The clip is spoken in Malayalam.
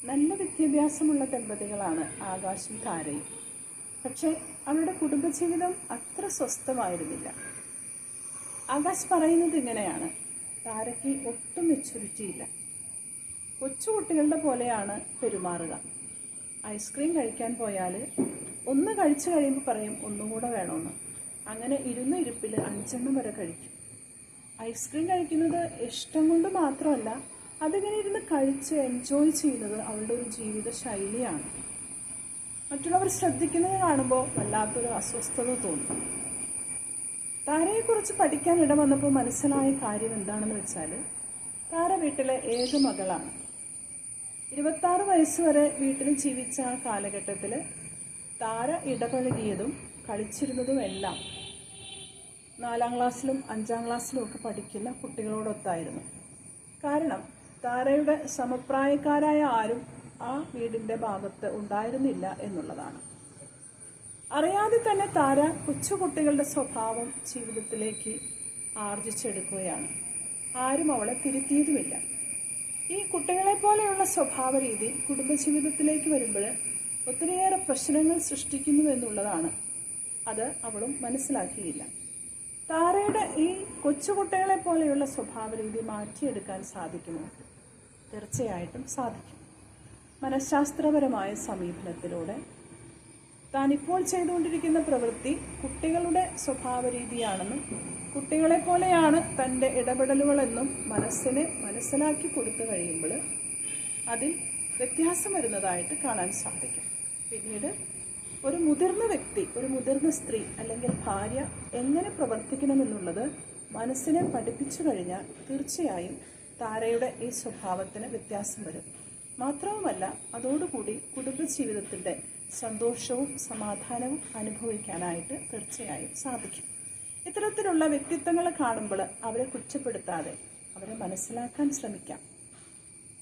നല്ല വിദ്യാഭ്യാസമുള്ള ദമ്പതികളാണ് ആകാശും താരയും. പക്ഷേ അവരുടെ കുടുംബജീവിതം അത്ര സ്വസ്ഥമായിരുന്നില്ല. ആകാശ് പറയുന്നത് ഇങ്ങനെയാണ്: താരയ്ക്ക് ഒട്ടും മെച്യൂരിറ്റിയില്ല. കൊച്ചുകുട്ടികളുടെ പോലെയാണ് പെരുമാറുക. ഐസ്ക്രീം കഴിക്കാൻ പോയാൽ ഒന്ന് കഴിച്ചു കഴിയുമ്പോൾ പറയും ഒന്നുകൂടെ വേണമെന്ന്. അങ്ങനെ ഇരുന്ന ഇരിപ്പിൽ 5 വരെ കഴിക്കും. ഐസ്ക്രീം കഴിക്കുന്നത് ഇഷ്ടം കൊണ്ട് മാത്രമല്ല, അതിങ്ങനെ ഇരുന്ന് കഴിച്ച് എൻജോയ് ചെയ്യുന്നത് അവളുടെ ഒരു ജീവിത ശൈലിയാണ്. മറ്റുള്ളവർ ശ്രദ്ധിക്കുന്നത് കാണുമ്പോൾ വല്ലാത്തൊരു അസ്വസ്ഥത തോന്നും. താരയെക്കുറിച്ച് പഠിക്കാൻ ഇടവന്നപ്പോൾ മനസ്സിലായ കാര്യം എന്താണെന്ന് വെച്ചാൽ, താര വീട്ടിലെ ഏക മകളാണ്. 26 വയസ്സ് വരെ വീട്ടിൽ ജീവിച്ച ആ കാലഘട്ടത്തിൽ താര ഇടപഴകിയതും കളിച്ചിരുന്നതുമെല്ലാം 4ാം ക്ലാസ്സിലും 5ാം ക്ലാസ്സിലും ഒക്കെ പഠിക്കുന്ന കുട്ടികളോടൊത്തായിരുന്നു. കാരണം താരയുടെ സമപ്രായക്കാരായ ആരും ആ വീടിൻ്റെ ഭാഗത്ത് ഉണ്ടായിരുന്നില്ല എന്നുള്ളതാണ്. അറിയാതെ തന്നെ താര കൊച്ചുകുട്ടികളുടെ സ്വഭാവം ജീവിതത്തിലേക്ക് ആർജിച്ചെടുക്കുകയാണ്. ആരും അവളെ തിരുത്തിയതുമില്ല. ഈ കുട്ടികളെ പോലെയുള്ള സ്വഭാവ രീതി കുടുംബജീവിതത്തിലേക്ക് വരുമ്പോൾ ഒത്തിരിയേറെ പ്രശ്നങ്ങൾ സൃഷ്ടിക്കുന്നു എന്നുള്ളതാണ്. അത് അവളും മനസ്സിലാക്കിയില്ല. താരയുടെ ഈ കൊച്ചുകുട്ടികളെ പോലെയുള്ള സ്വഭാവ രീതി മാറ്റിയെടുക്കാൻ സാധിക്കുമോ? തീർച്ചയായിട്ടും സാധിക്കും. മനഃശാസ്ത്രപരമായ സമീപനത്തിലൂടെ താനിപ്പോൾ ചെയ്തുകൊണ്ടിരിക്കുന്ന പ്രവൃത്തി കുട്ടികളുടെ സ്വഭാവ രീതിയാണെന്നും കുട്ടികളെ പോലെയാണ് തൻ്റെ ഇടപെടലുകളെന്നും മനസ്സിനെ മനസ്സിലാക്കി കൊടുത്തു കഴിയുമ്പോൾ അതിൽ വ്യത്യാസം വരുന്നതായിട്ട് കാണാൻ സാധിക്കും. പിന്നീട് ഒരു മുതിർന്ന വ്യക്തി, ഒരു മുതിർന്ന സ്ത്രീ അല്ലെങ്കിൽ ഭാര്യ എങ്ങനെ പ്രവർത്തിക്കണമെന്നുള്ളത് മനസ്സിനെ പഠിപ്പിച്ചു കഴിഞ്ഞാൽ തീർച്ചയായും താരയുടെ ഈ സ്വഭാവത്തിന് വ്യത്യാസം വരും. മാത്രവുമല്ല, അതോടുകൂടി കുടുംബജീവിതത്തിൻ്റെ സന്തോഷവും സമാധാനവും അനുഭവിക്കാനായിട്ട് തീർച്ചയായും സാധിക്കും. ഇത്തരത്തിലുള്ള വ്യക്തിത്വങ്ങളെ കാണുമ്പോൾ അവരെ കുറ്റപ്പെടുത്താതെ അവരെ മനസ്സിലാക്കാൻ ശ്രമിക്കാം.